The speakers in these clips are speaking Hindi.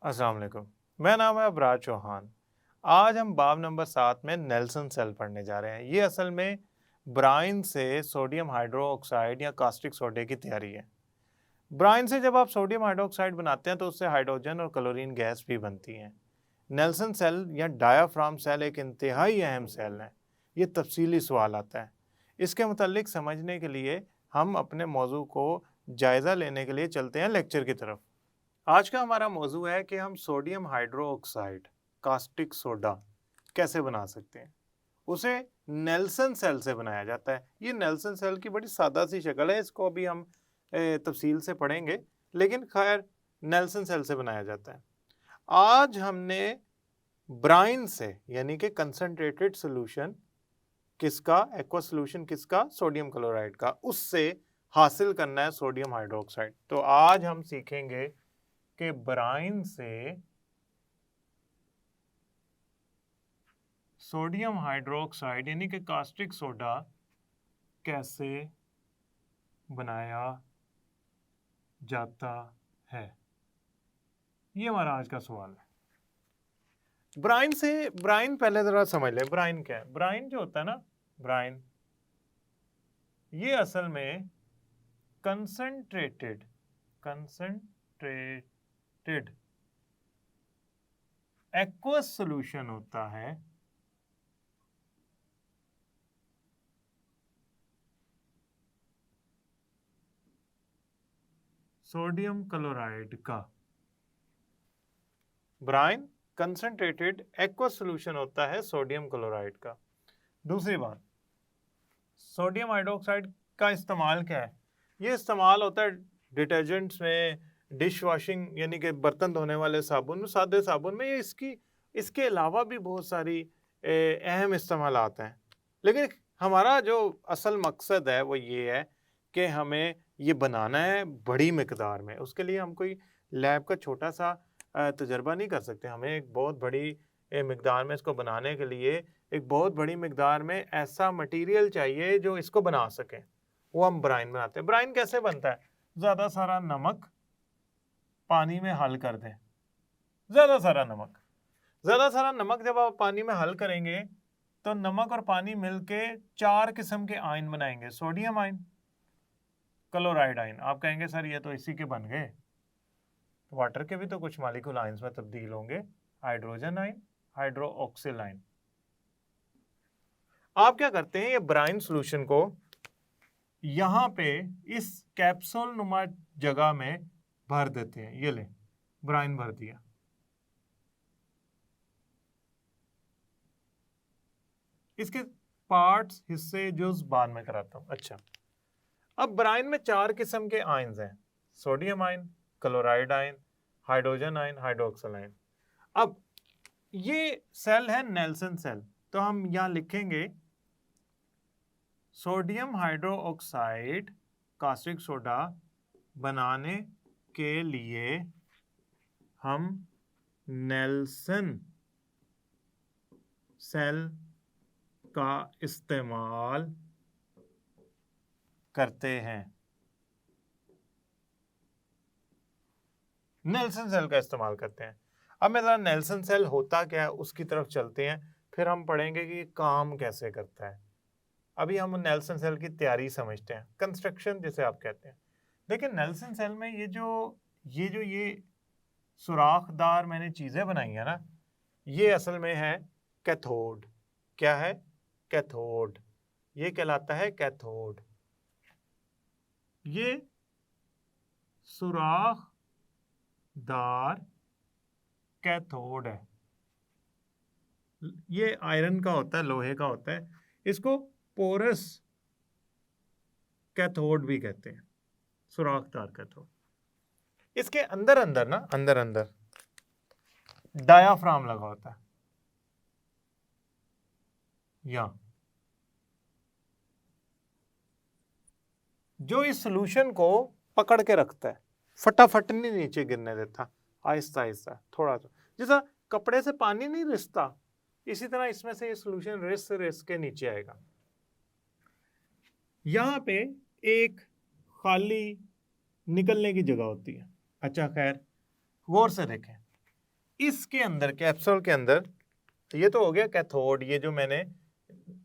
अस्सलाम वालेकुम। मेरा नाम है अबरार चौहान। आज हम बाब नंबर 7 में नेल्सन सेल पढ़ने जा रहे हैं। ये असल में ब्राइन से सोडियम हाइड्रोक्साइड या कास्टिक सोडे की तैयारी है। ब्राइन से जब आप सोडियम हाइड्रोक्साइड बनाते हैं तो उससे हाइड्रोजन और क्लोरीन गैस भी बनती है। नेल्सन सेल या डायाफ्राम सेल एक इंतहाई अहम सेल है। ये तफसीली सवाल आता है। इसके मुतालिक समझने के लिए हम अपने मौजू को जायज़ा लेने के लिए चलते हैं लेक्चर की तरफ। आज का हमारा मौजू है कि हम सोडियम हाइड्रोक्साइड कास्टिक सोडा कैसे बना सकते हैं। उसे नेल्सन सेल से बनाया जाता है। ये नेल्सन सेल की बड़ी सादा सी शक्ल है, इसको अभी हम तफसील से पढ़ेंगे, लेकिन खैर नेल्सन सेल से बनाया जाता है। आज हमने ब्राइन से यानी कि कंसनट्रेटेड सोल्यूशन किसका, एक्वा सोल्यूशन किसका, सोडियम क्लोराइड का, उससे हासिल करना है सोडियम हाइड्रोक्साइड। तो आज हम सीखेंगे कि ब्राइन से सोडियम हाइड्रोक्साइड यानी कि कास्टिक सोडा कैसे बनाया जाता है। ये हमारा आज का सवाल है। ब्राइन पहले जरा समझ ले, ब्राइन क्या है। ब्राइन जो होता है ना, ब्राइन ये असल में कंसंट्रेटेड एक्वस सॉल्यूशन होता है सोडियम क्लोराइड का। ब्राइन कंसंट्रेटेड एक्वस सॉल्यूशन होता है सोडियम क्लोराइड का। दूसरी बात, सोडियम हाइड्रोक्साइड का इस्तेमाल क्या है। ये इस्तेमाल होता है डिटर्जेंट्स में, डिश वॉशिंग यानी कि बर्तन धोने वाले साबुन में, सादे साबुन में। ये इसके अलावा भी बहुत सारी अहम इस्तेमालात हैं। लेकिन हमारा जो असल मकसद है वो ये है कि हमें ये बनाना है बड़ी मिकदार में। उसके लिए हम कोई लैब का छोटा सा तजर्बा नहीं कर सकते। हमें एक बहुत बड़ी मिकदार में इसको बनाने के लिए एक बहुत बड़ी मिकदार में ऐसा मटेरियल चाहिए जो इसको बना सके। वो हम ब्राइन बनाते हैं। ब्राइन कैसे बनता है? ज़्यादा सारा नमक पानी में हल कर दें। ज़्यादा सारा नमक जब आप पानी में हल करेंगे तो नमक और पानी मिलके 4 किस्म के आयन बनाएंगे। Sodium ion, chloride ion. आप कहेंगे सर ये तो इसी के बन गए। वाटर के भी तो कुछ मॉलिक्यूल आयंस में तब्दील होंगे। Hydrogen ion, hydroxyl ion. आप क्या करते हैं, ये ब्राइन सॉल्यूशन को यहां पे इस कैप्सूल नुमा जगह में भर देते हैं। ये ले, ब्राइन भर दिया। इसके पार्ट्स, हिस्से, जुज बाद में कराता हूं। अच्छा, अब ब्राइन में 4 किस्म के आयंस हैं। Sodium ion, chloride ion, hydrogen ion, hydroxyl ion. अब ये सेल है नेल्सन सेल। तो हम यहां लिखेंगे सोडियम हाइड्रोक्साइड कास्टिक सोडा बनाने के लिए हम नेल्सन सेल का इस्तेमाल करते हैं। नेल्सन सेल का इस्तेमाल करते हैं। अब मैं जरा नेल्सन सेल होता क्या है उसकी तरफ चलते हैं, फिर हम पढ़ेंगे कि काम कैसे करता है। अभी हम नेल्सन सेल की तैयारी समझते हैं, कंस्ट्रक्शन जिसे आप कहते हैं। देखिए नेल्सन सेल में ये सुराखदार मैंने चीजें बनाई है ना, ये असल में है कैथोड। क्या है? कैथोड। ये कहलाता है कैथोड। ये सुराखदार कैथोड है। ये आयरन का होता है, लोहे का होता है। इसको पोरस कैथोड भी कहते हैं, सुराखदार कैथोड। इसके अंदर अंदर ना, अंदर अंदर डायाफ्राम लगा होता है। यहां जो इस सॉल्यूशन को पकड़ के रखता है, फटाफट नहीं नीचे गिरने देता, आहिस्ता आहिस्ता थोड़ा सा। जैसा कपड़े से पानी नहीं रिसता, इसी तरह इसमें से ये सॉल्यूशन रिस के नीचे आएगा। यहां पे एक खाली निकलने की जगह होती है। अच्छा खैर, गौर से देखें, इसके अंदर कैप्सूल के अंदर, ये तो हो गया कैथोड, ये जो मैंने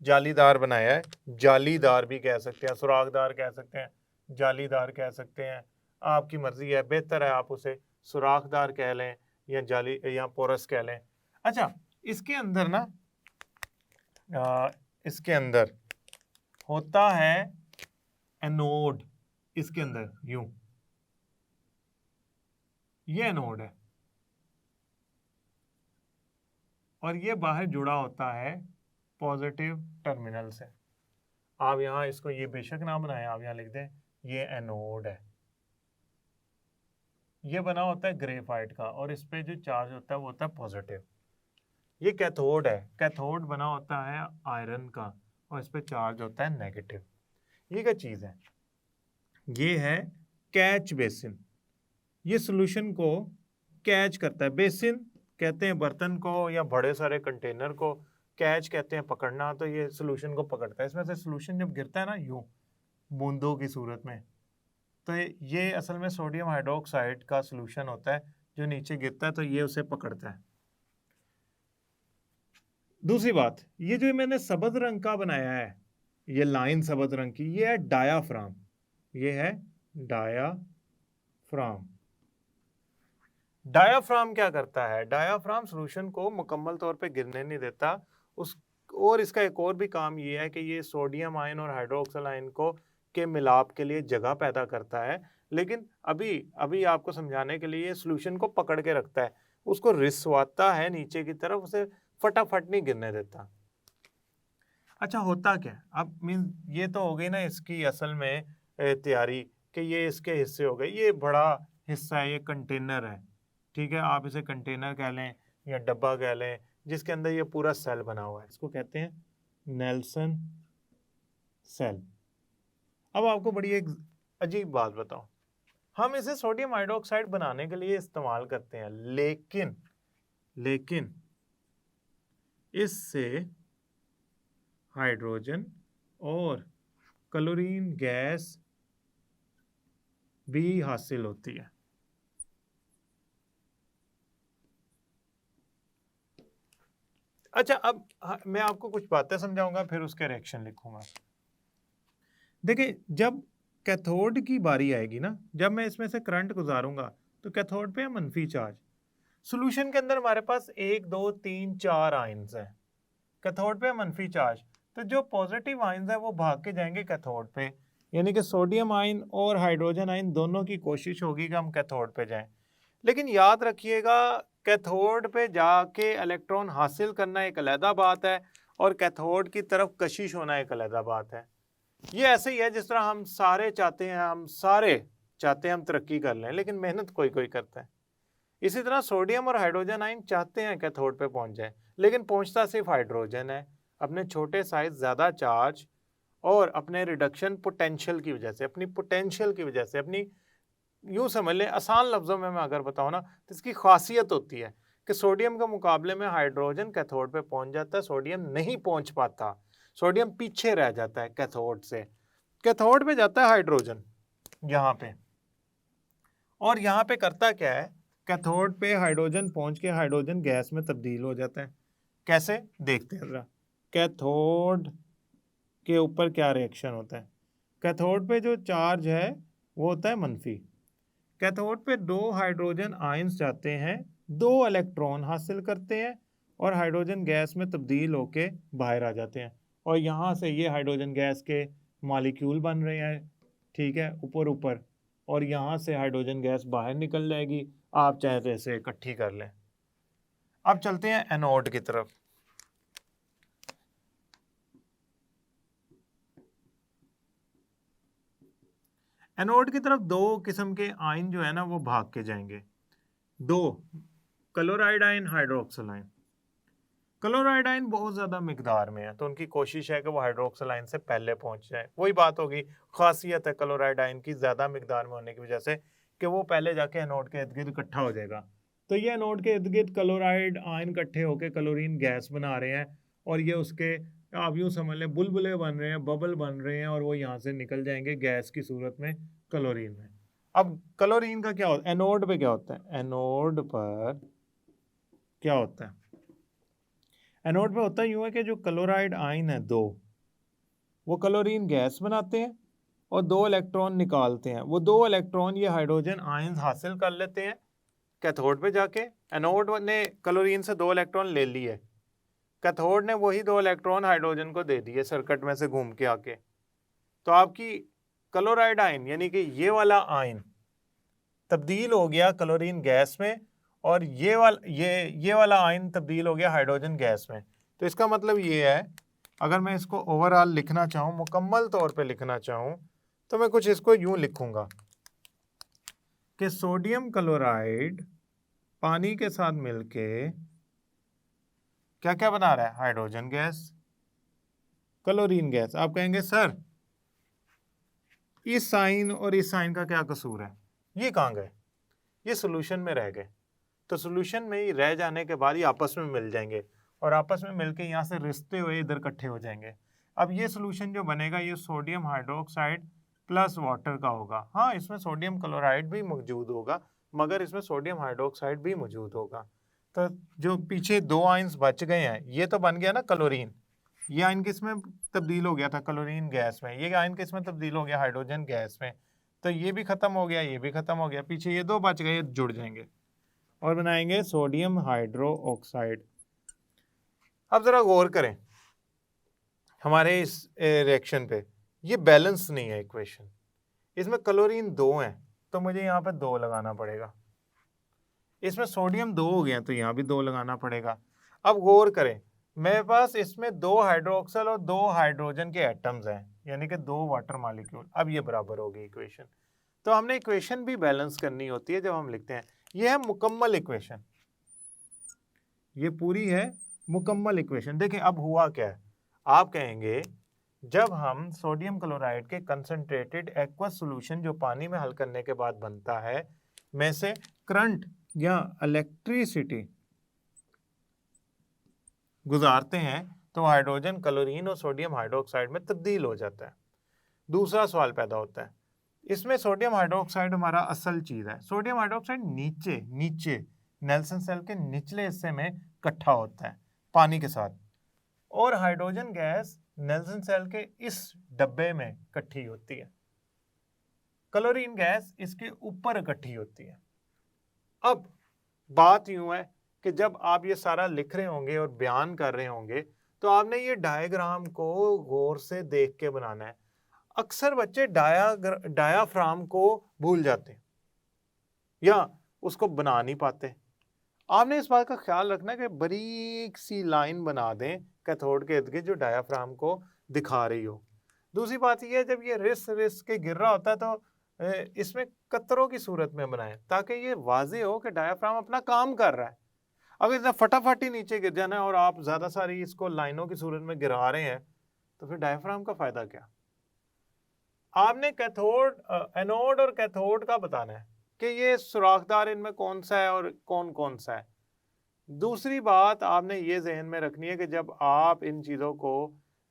जालीदार बनाया है, जालीदार भी कह सकते हैं, सुराखदार कह सकते हैं, जालीदार कह सकते हैं, आपकी मर्जी है, बेहतर है आप उसे सुराखदार कह लें या जाली या पोरस कह लें। अच्छा, इसके अंदर ना इसके अंदर होता है एनोड, इसके अंदर यूं, ये एनोड है और ये बाहर जुड़ा होता है पॉजिटिव टर्मिनल से। आप यहां इसको ये बेशक ना बनाएं, आप यहां लिख दें ये एनोड है। ये बना होता है ग्रेफाइट का और इस पे जो चार्ज होता है वो होता है पॉजिटिव। ये कैथोड है, कैथोड बना होता है आयरन का और इस पे चार्ज होता है नेगेटिव। ये क्या चीज है? ये है कैच बेसिन। ये सॉल्यूशन को कैच करता है। बेसिन कहते हैं बर्तन को या बड़े सारे कंटेनर को, कैच कहते हैं पकड़ना, तो ये सॉल्यूशन को पकड़ता है। इसमें से सॉल्यूशन जब गिरता है ना यूं बूंदों की सूरत में, तो ये असल में सोडियम हाइड्रोक्साइड का सॉल्यूशन होता है जो नीचे गिरता है, तो ये उसे पकड़ता है। दूसरी बात, ये जो मैंने सबज रंग का बनाया है, ये लाइन सबज रंग की, ये है डायाफ्राम। ये है डायाफ्राम। डायाफ्राम क्या करता है? डायाफ्राम सॉल्यूशन को मुकम्मल तौर पे गिरने नहीं देता उस, और इसका एक और भी काम ये है कि ये सोडियम आयन और हाइड्रोक्सिल आयन को के मिलाप के लिए जगह पैदा करता है। लेकिन अभी अभी आपको समझाने के लिए सॉल्यूशन को पकड़ के रखता है, उसको रिसवाता है नीचे की तरफ, उसे फटाफट नहीं गिरने देता। अच्छा, होता क्या अब, मीन ये तो हो गई ना इसकी असल में तैयारी कि ये इसके हिस्से हो गए। ये बड़ा हिस्सा है, ये कंटेनर है, ठीक है, आप इसे कंटेनर कह लें या डब्बा कह लें, जिसके अंदर ये पूरा सेल बना हुआ है, इसको कहते हैं नेल्सन सेल। अब आपको बड़ी एक अजीब बात बताऊं, हम इसे सोडियम हाइड्रोक्साइड बनाने के लिए इस्तेमाल करते हैं, लेकिन इससे हाइड्रोजन और क्लोरीन गैस भी हासिल होती है। अच्छा, अब मैं आपको कुछ बातें समझाऊंगा, फिर उसके रिएक्शन लिखूंगा। देखिए, जब कैथोड की बारी आएगी ना, जब मैं इसमें से करंट गुजारूंगा तो कैथोड पे है मनफी चार्ज। सॉल्यूशन के अंदर हमारे पास 1 2 3 4 आयंस हैं, कैथोड पे मनफी चार्ज, तो जो पॉजिटिव आयंस है वो भाग के जाएंगे कैथोड पे, यानी कि सोडियम आयन और हाइड्रोजन आयन दोनों की कोशिश होगी कि हम कैथोड पे जाएं। लेकिन याद रखिएगा, कैथोड पे जाके इलेक्ट्रॉन हासिल करना एक अलग बात है और कैथोड की तरफ कशिश होना एक अलग बात है। ये ऐसे ही है जिस तरह हम सारे चाहते हैं, हम तरक्की कर लें, लेकिन मेहनत कोई कोई करता है। इसी तरह सोडियम और हाइड्रोजन आयन चाहते हैं कैथोड पे पहुंच जाए, लेकिन पहुंचता सिर्फ हाइड्रोजन है, अपने छोटे साइज, ज्यादा चार्ज और अपने रिडक्शन पोटेंशियल की वजह से, अपनी यूं समझ लें, आसान लफ्जों में मैं अगर बताऊं ना, तो इसकी खासियत होती है कि सोडियम के मुकाबले में हाइड्रोजन कैथोड पे पहुंच जाता है, सोडियम नहीं पहुंच पाता, सोडियम पीछे रह जाता है कैथोड से। कैथोड पे जाता है हाइड्रोजन यहाँ पे, और यहाँ पे करता क्या है, कैथोड पे हाइड्रोजन पहुंच के हाइड्रोजन गैस में तब्दील हो जाता है। कैसे, देखते हैं जरा, कैथोड के ऊपर क्या रिएक्शन होता है। कैथोड पे जो चार्ज है वो होता है मनफी। कैथोड पे 2 हाइड्रोजन आयंस जाते हैं, 2 इलेक्ट्रॉन हासिल करते हैं और हाइड्रोजन गैस में तब्दील होके बाहर आ जाते हैं, और यहाँ से ये हाइड्रोजन गैस के मॉलिक्यूल बन रहे हैं, ठीक है, ऊपर, और यहाँ से हाइड्रोजन गैस बाहर निकल जाएगी। आप चाहे तो इसे इकट्ठी कर लें। अब चलते हैं एनोड की तरफ। एनोड की तरफ 2 किस्म के आयन जो है ना वो भाग के जाएंगे, 2, chloride ion, hydroxyl ion. Chloride ion बहुत ज़्यादा मिकदार में है, तो उनकी कोशिश है कि वो हाइड्रोक्सिल आयन से पहले पहुंच जाए। वही बात होगी, खासियत है क्लोराइड आयन की ज़्यादा मिकदार में होने की वजह से कि वो पहले जाके एनोड के इर्द गिर्द इकट्ठा हो जाएगा। तो ये एनोड के इर्द गिर्द क्लोराइड आयन इकट्ठे होकर क्लोरीन गैस बना रहे हैं, और ये उसके, आप यूँ समझ लें, बुलबुले बन रहे हैं, बबल बन रहे हैं, और वो यहाँ से निकल जाएंगे गैस की सूरत में क्लोरीन में। अब क्लोरीन का क्या होता है एनोड पे? क्या होता है एनोड पर? क्या होता है? एनोड में होता यूं है कि जो क्लोराइड आयन है दो, वो क्लोरीन गैस बनाते हैं और 2 इलेक्ट्रॉन निकालते हैं। वो 2 इलेक्ट्रॉन ये हाइड्रोजन आयन हासिल कर लेते हैं कैथोड पे जाके। एनोड ने क्लोरीन से 2 इलेक्ट्रॉन ले लिए, कैथोड ने वही 2 इलेक्ट्रॉन हाइड्रोजन को दे दिए सर्किट में से घूम के आके। तो आपकी क्लोराइड आयन यानी कि ये वाला आयन तब्दील हो गया क्लोरीन गैस में, और ये वाला आयन तब्दील हो गया हाइड्रोजन गैस में। तो इसका मतलब ये है, अगर मैं इसको ओवरऑल लिखना चाहूँ, मुकम्मल तौर पे लिखना चाहूँ, तो मैं कुछ इसको यूं लिखूंगा कि सोडियम क्लोराइड पानी के साथ मिलके क्या क्या बना रहा है? Hydrogen gas, chlorine gas. आप कहेंगे सर इस साइन और इस साइन का क्या कसूर है? ये कहाँ गए? ये सोल्यूशन में रह गए। तो सोल्यूशन में ही रह जाने के बाद ये आपस में मिल जाएंगे और आपस में मिलके यहाँ से रिश्ते हुए इधर इकट्ठे हो जाएंगे। अब ये सोल्यूशन जो बनेगा ये सोडियम हाइड्रोक्साइड प्लस वाटर का होगा। हाँ, इसमें सोडियम क्लोराइड भी मौजूद होगा, मगर इसमें सोडियम हाइड्रोक्साइड भी मौजूद होगा। तो जो पीछे 2 आयंस बच गए हैं, ये तो बन गया ना क्लोरीन, ये आयन किस में तब्दील हो गया था? क्लोरीन गैस में। ये आयन किस में तब्दील हो गया? हाइड्रोजन गैस में। तो ये भी खत्म हो गया, ये भी खत्म हो गया, पीछे ये 2 बच गए, ये जुड़ जाएंगे और बनाएंगे सोडियम हाइड्रो ऑक्साइड। अब जरा गौर करें हमारे इस रिएक्शन पे, ये बैलेंस नहीं है इक्वेशन। इसमें क्लोरीन 2 है तो मुझे यहाँ पे 2 लगाना पड़ेगा, इसमें सोडियम 2 हो गया तो यहाँ भी 2 लगाना पड़ेगा। अब गौर करें, मेरे पास इसमें 2 हाइड्रोक्सल और 2 हाइड्रोजन के एटम्स हैं, यानी कि 2 वाटर मॉलिक्यूल। अब ये बराबर होगी इक्वेशन। तो हमने इक्वेशन भी बैलेंस करनी होती है जब हम लिखते हैं। ये है मुकम्मल इक्वेशन, ये पूरी है मुकम्मल इक्वेशन। देखिए अब हुआ क्या है, आप कहेंगे जब हम सोडियम क्लोराइड के कंसंट्रेटेड एक्वस सॉल्यूशन जो पानी में हल करने के बाद बनता है में से करंट या इलेक्ट्रिसिटी गुजारते हैं तो हाइड्रोजन क्लोरीन और सोडियम हाइड्रोक्साइड में तब्दील हो जाता है। दूसरा सवाल पैदा होता है, इसमें सोडियम हाइड्रोक्साइड हमारा असल चीज है। सोडियम हाइड्रोक्साइड नीचे नीचे नेल्सन सेल के निचले हिस्से में इकट्ठा होता है पानी के साथ, और हाइड्रोजन गैस नेल्सन सेल के इस डब्बे में इकट्ठी होती है, क्लोरीन गैस इसके ऊपर इकट्ठी होती है। अब बात यूं है कि जब आप ये सारा लिख रहे होंगे और बयान कर रहे होंगे तो आपने ये डायग्राम को गौर से देख के बनाना है। अक्सर बच्चे डायाफ्राम को भूल जाते हैं या उसको बना नहीं पाते। आपने इस बात का ख्याल रखना है कि बारीक सी लाइन बना दें कैथोड के इर्द गिर्द जो डायाफ्राम को दिखा रही हो। दूसरी बात यह है, जब ये रिस के गिर रहा होता है तो इसमें कतरों की सूरत में बनाएं ताकि ये वाजे हो कि डायाफ्राम अपना काम कर रहा है। अगर इतना फटाफट ही नीचे गिर जाना है और आप ज्यादा सारी इसको लाइनों की सूरत में गिरा रहे हैं तो फिर डायाफ्राम का फायदा क्या? आपने कैथोड एनोड और कैथोड का बताना है कि ये सुराखदार इनमें कौन सा है और कौन कौन सा है। दूसरी बात आपने ये जहन में रखनी है कि जब आप इन चीज़ों को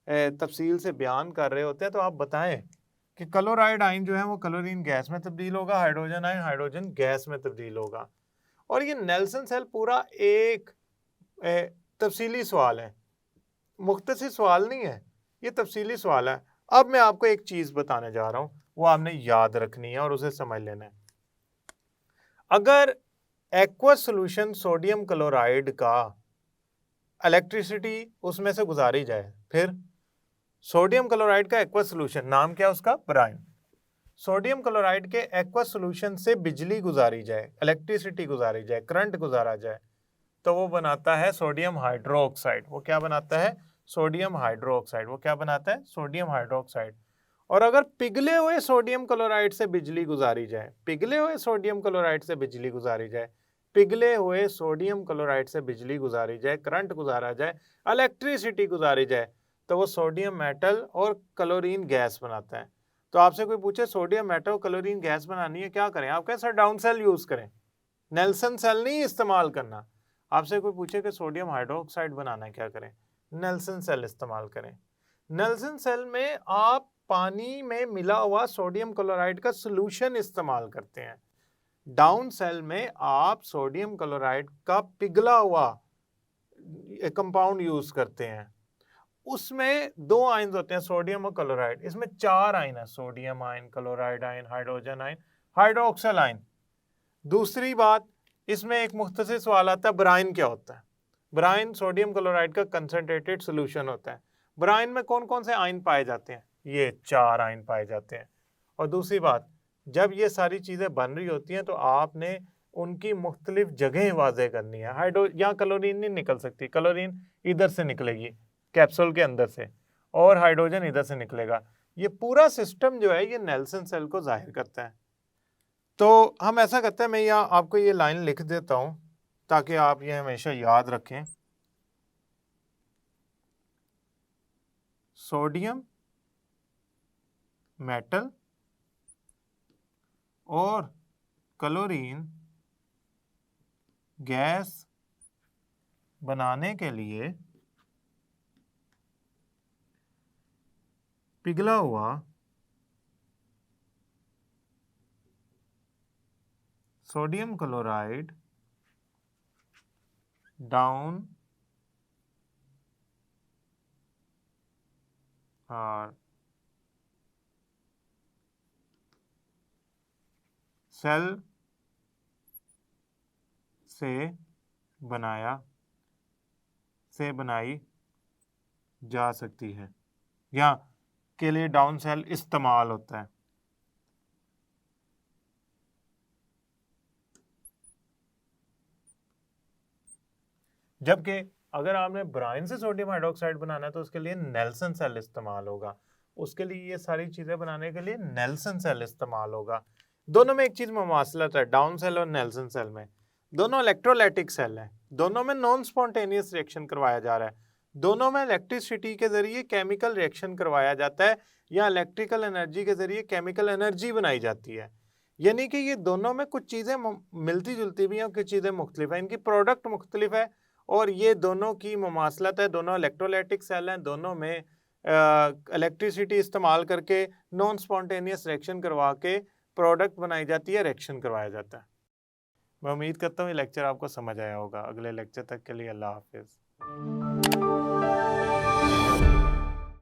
तफसील से बयान कर रहे होते हैं तो आप बताएं कि क्लोराइड आयन जो है वो क्लोरीन गैस में तब्दील होगा, हाइड्रोजन आयन हाइड्रोजन गैस में तब्दील होगा। और ये नेल्सन सेल पूरा एक तफसीली सवाल है, मुख्तसर सवाल नहीं है, ये तफसीली सवाल है। अब मैं आपको एक चीज़ बताने जा रहा हूँ, वो आपने याद रखनी है और उसे समझ लेना है। अगर एक्वस सॉल्यूशन सोडियम क्लोराइड का इलेक्ट्रिसिटी उसमें से गुजारी जाए, फिर सोडियम क्लोराइड का एक्वस सॉल्यूशन, नाम क्या उसका? ब्राइन। सोडियम क्लोराइड के एक्वस सॉल्यूशन से बिजली गुजारी जाए, इलेक्ट्रिसिटी गुजारी जाए, करंट गुजारा जाए, तो वो बनाता है सोडियम हाइड्रोक्साइड। वो क्या बनाता है? Sodium hydroxide. वो क्या बनाता है? Sodium hydroxide. और अगर पिघले हुए सोडियम क्लोराइड से बिजली गुजारी जाए, पिघले हुए सोडियम क्लोराइड से बिजली गुजारी जाए, पिघले हुए सोडियम क्लोराइड से बिजली गुजारी जाए, करंट गुजारा जाए, इलेक्ट्रिसिटी गुजारी जाए, तो वो सोडियम मेटल और क्लोरीन गैस बनाता है। तो आपसे कोई पूछे सोडियम मेटल क्लोरीन गैस बनानी है, क्या करें? आप कहें सर डाउन सेल यूज करें, नेल्सन सेल नहीं इस्तेमाल करना। आपसे कोई पूछे कि सोडियम हाइड्रोक्साइड बनाना है, क्या करें? नेल्सन सेल इस्तेमाल करें। नेल्सन सेल में आप पानी में मिला हुआ सोडियम क्लोराइड का सॉल्यूशन इस्तेमाल करते हैं। डाउन सेल में आप सोडियम क्लोराइड का पिघला हुआ कंपाउंड यूज करते हैं। उसमें 2 आयन्स होते हैं, सोडियम और क्लोराइड। इसमें 4 आयन है, sodium ion, chloride ion, hydrogen ion, hydroxyl ion. दूसरी बात, इसमें एक मुख्तसर सवाल आता है, ब्राइन क्या होता है? ब्राइन सोडियम क्लोराइड का कंसंट्रेटेड सोल्यूशन होता है। ब्राइन में कौन कौन से आयन पाए जाते हैं? ये 4 आयन पाए जाते हैं। और दूसरी बात, जब ये सारी चीज़ें बन रही होती हैं तो आपने उनकी मुख्तलिफ जगह वाज़े करनी है। यहाँ क्लोरीन नहीं निकल सकती, क्लोरीन इधर से निकलेगी कैप्सूल के अंदर से, और हाइड्रोजन इधर से निकलेगा। ये पूरा सिस्टम जो है ये नेल्सन सेल को जाहिर करता है। तो हम ऐसा करते हैं, मैं यहाँ आपको ये लाइन लिख देता हूँ ताकि आप ये हमेशा याद रखें। सोडियम मेटल और क्लोरीन गैस बनाने के लिए पिघला हुआ सोडियम क्लोराइड डाउन और सेल से बनाई जा सकती है, या के लिए डाउन सेल इस्तेमाल होता है। जबकि अगर आपने ब्राइन से सोडियम हाइड्रोक्साइड बनाना है तो उसके लिए नेल्सन सेल इस्तेमाल होगा। उसके लिए ये सारी चीज़ें बनाने के लिए नेल्सन सेल इस्तेमाल होगा। दोनों में एक चीज़ मुमासलत है, डाउन सेल और नेल्सन सेल में। दोनों इलेक्ट्रोलाइटिक सेल हैं, दोनों में नॉन स्पॉन्टेनियस रिएक्शन करवाया जा रहा है, दोनों में इलेक्ट्रिसिटी के जरिए केमिकल रिएक्शन करवाया जाता है या इलेक्ट्रिकल एनर्जी के जरिए केमिकल एनर्जी बनाई जाती है। यानी कि ये दोनों में कुछ चीज़ें मिलती जुलती भी हैं और कुछ चीज़ें मुख्तलिफ हैं, इनकी प्रोडक्ट मुख्तलिफ है, और ये दोनों की मुमासलत है। दोनों इलेक्ट्रोलाइटिक सेल हैं, दोनों में इलेक्ट्रिसिटी इस्तेमाल करके नॉन स्पॉन्टेनियस रिएक्शन करवा के प्रोडक्ट बनाई जाती है, रिएक्शन करवाया जाता है। मैं उम्मीद करता हूँ ये लेक्चर आपको समझ आया होगा। अगले लेक्चर तक के लिए अल्लाह हाफिज़।